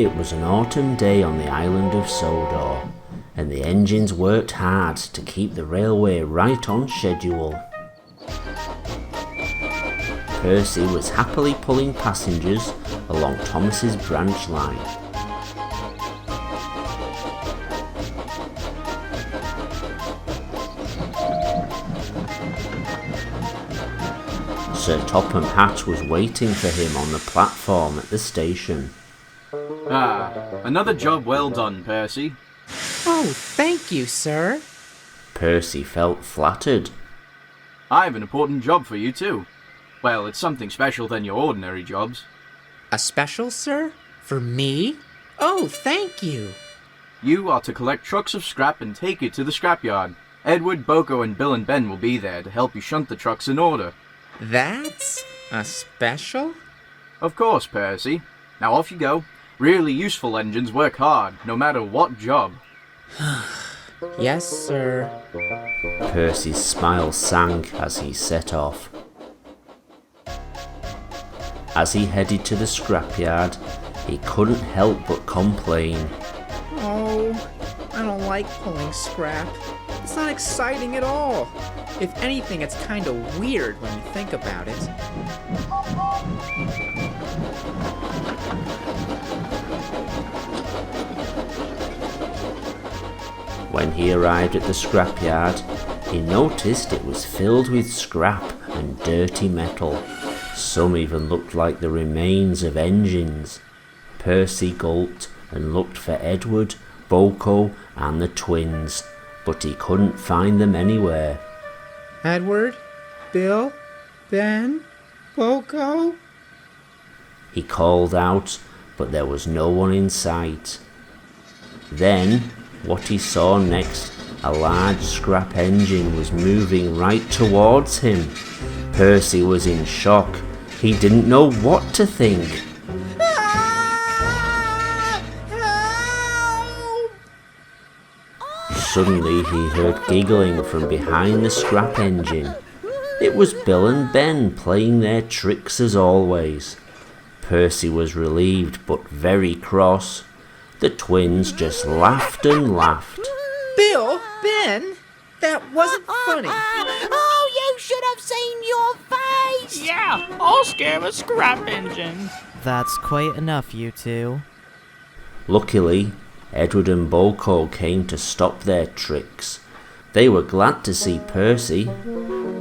It was an autumn day on the island of Sodor, and the engines worked hard to keep the railway right on schedule. Percy was happily pulling passengers along Thomas's branch line. Sir Topham Hatt was waiting for him on the platform at the station. Another job well done, Percy. Oh, thank you, sir. Percy felt flattered. I have an important job for you too. Well, it's something special than your ordinary jobs. A special, sir? For me? Oh, thank you. You are to collect trucks of scrap and take it to the scrapyard. Edward, Boco, and Bill and Ben will be there to help you shunt the trucks in order. That's a special? Of course, Percy. Now off you go. Really useful engines work hard, no matter what job. Yes, sir. Percy's smile sank as he set off. As he headed to the scrapyard, he couldn't help but complain. Oh, I don't like pulling scrap. It's not exciting at all. If anything, it's kind of weird when you think about it. When he arrived at the scrapyard, he noticed it was filled with scrap and dirty metal. Some even looked like the remains of engines. Percy gulped and looked for Edward, Boco, and the twins, but he couldn't find them anywhere. Edward? Bill? Ben? Boco? He called out, but there was no one in sight. Then, what he saw next, a large scrap engine was moving right towards him. Percy was in shock. He didn't know what to think. Suddenly he heard giggling from behind the scrap engine. It was Bill and Ben playing their tricks as always. Percy was relieved but very cross. The twins just laughed and laughed. Bill? Ben? That wasn't funny. Oh, you should have seen your face! Yeah, I'll scare a scrap engine. That's quite enough, you two. Luckily, Edward and Boco came to stop their tricks. They were glad to see Percy.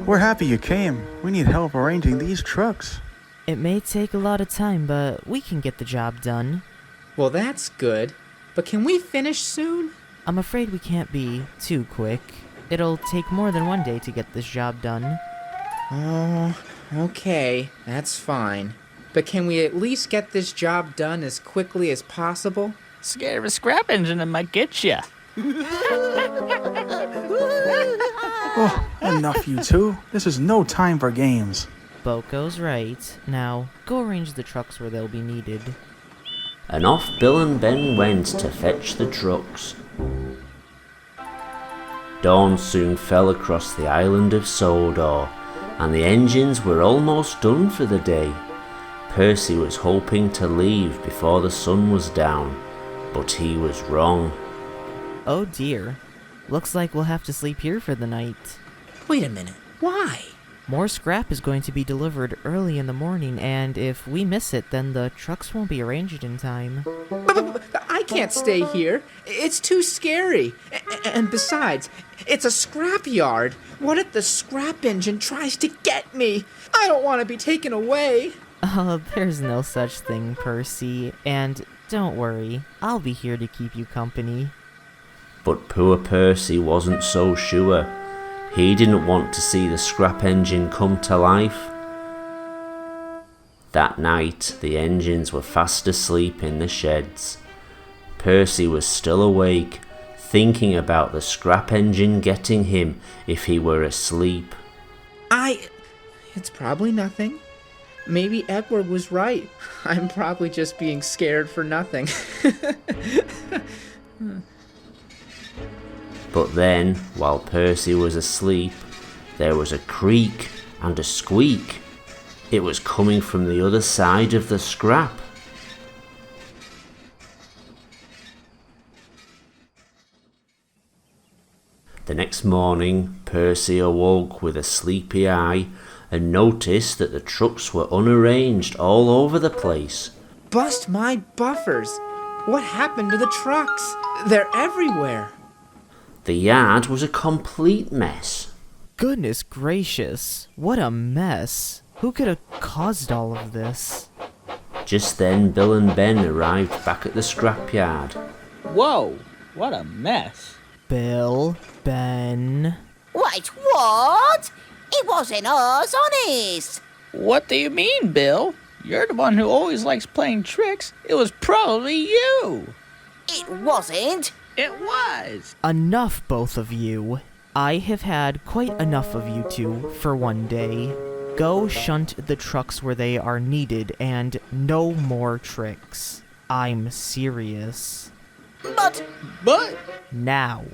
We're happy you came. We need help arranging these trucks. It may take a lot of time, but we can get the job done. Well, that's good. But can we finish soon? I'm afraid we can't be too quick. It'll take more than one day to get this job done. Oh, okay. That's fine. But can we at least get this job done as quickly as possible? Scare a scrap engine and might get ya. Oh, enough you two. This is no time for games. Boco's right. Now, go arrange the trucks where they'll be needed. And off Bill and Ben went to fetch the trucks. Dawn soon fell across the island of Sodor, and the engines were almost done for the day. Percy was hoping to leave before the sun was down, but he was wrong. Oh dear. Looks like we'll have to sleep here for the night. Wait a minute. Why? More scrap is going to be delivered early in the morning, and if we miss it, then the trucks won't be arranged in time. I can't stay here. It's too scary. And besides, it's a scrapyard. What if the scrap engine tries to get me? I don't want to be taken away. Oh, there's no such thing, Percy. And don't worry, I'll be here to keep you company. But poor Percy wasn't so sure. He didn't want to see the scrap engine come to life. That night, the engines were fast asleep in the sheds. Percy was still awake, thinking about the scrap engine getting him if he were asleep. It's probably nothing. Maybe Edward was right. I'm probably just being scared for nothing. But then, while Percy was asleep, there was a creak and a squeak. It was coming from the other side of the scrap. The next morning, Percy awoke with a sleepy eye and noticed that the trucks were unarranged all over the place. Bust my buffers! What happened to the trucks? They're everywhere. The yard was a complete mess. Goodness gracious, what a mess. Who could have caused all of this? Just then, Bill and Ben arrived back at the scrapyard. Whoa, what a mess. Bill, Ben... Wait, what? It wasn't us, honest. What do you mean, Bill? You're the one who always likes playing tricks. It was probably you. It wasn't. It was. Enough, both of you. I have had quite enough of you two for one day. Go shunt the trucks where they are needed, and no more tricks. I'm serious. But Now.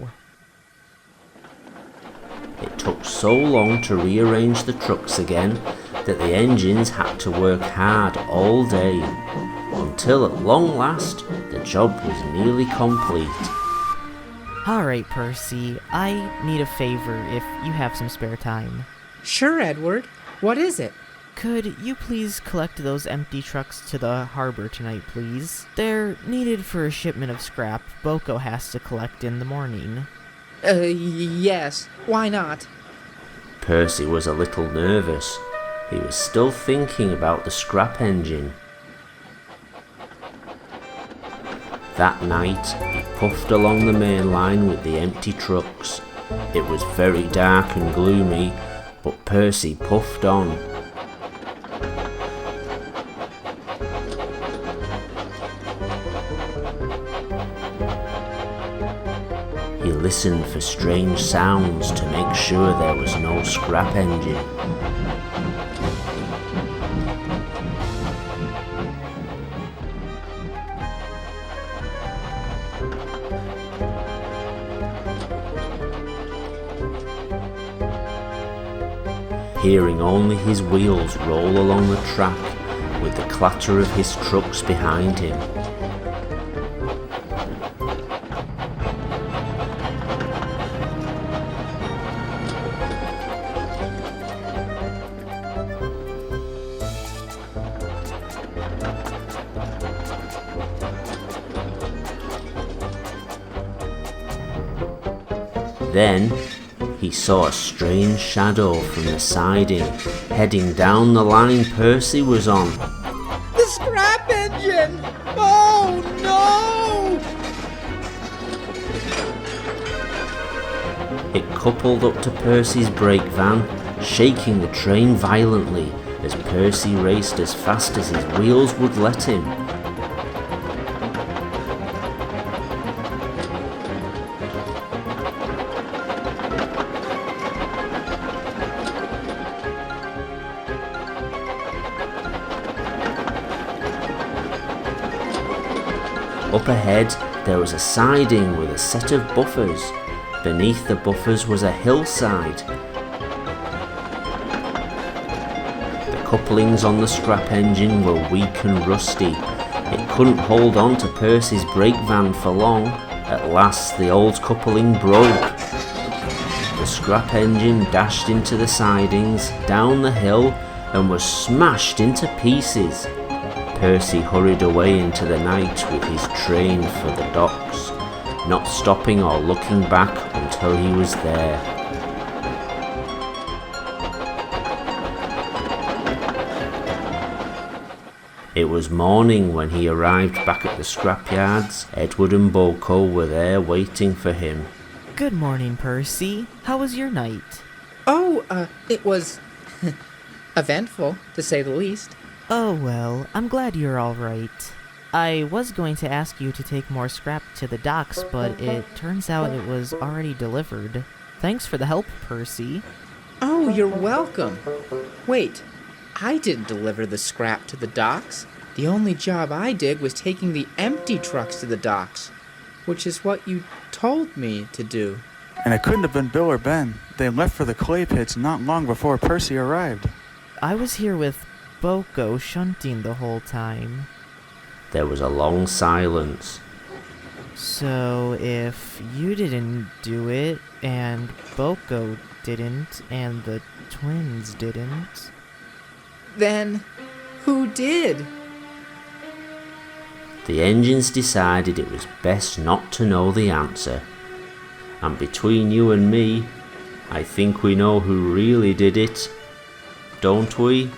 It took so long to rearrange the trucks again that the engines had to work hard all day, until at long last the job was nearly complete. Alright, Percy, I need a favor if you have some spare time. Sure, Edward. What is it? Could you please collect those empty trucks to the harbor tonight, please? They're needed for a shipment of scrap Boco has to collect in the morning. Yes. Why not? Percy was a little nervous. He was still thinking about the scrap engine. That night, he puffed along the main line with the empty trucks. It was very dark and gloomy, but Percy puffed on. He listened for strange sounds to make sure there was no scrap engine. Hearing only his wheels roll along the track with the clatter of his trucks behind him. Then he saw a strange shadow from the siding, heading down the line Percy was on. The scrap engine! Oh, no! It coupled up to Percy's brake van, shaking the train violently as Percy raced as fast as his wheels would let him. Up ahead, there was a siding with a set of buffers. Beneath the buffers was a hillside. The couplings on the scrap engine were weak and rusty. It couldn't hold on to Percy's brake van for long. At last, the old coupling broke. The scrap engine dashed into the sidings, down the hill, and was smashed into pieces. Percy hurried away into the night with his train for the docks, not stopping or looking back until he was there. It was morning when he arrived back at the scrapyards. Edward and Boco were there waiting for him. Good morning, Percy. How was your night? Oh, it was eventful, to say the least. Oh well, I'm glad you're alright. I was going to ask you to take more scrap to the docks, but it turns out it was already delivered. Thanks for the help, Percy. Oh, you're welcome. Wait, I didn't deliver the scrap to the docks. The only job I did was taking the empty trucks to the docks, which is what you told me to do. And it couldn't have been Bill or Ben. They left for the clay pits not long before Percy arrived. I was here with Boco shunting the whole time. There was a long silence. So if you didn't do it, and Boco didn't, and the twins didn't... Then who did? The engines decided it was best not to know the answer. And between you and me, I think we know who really did it. Don't we?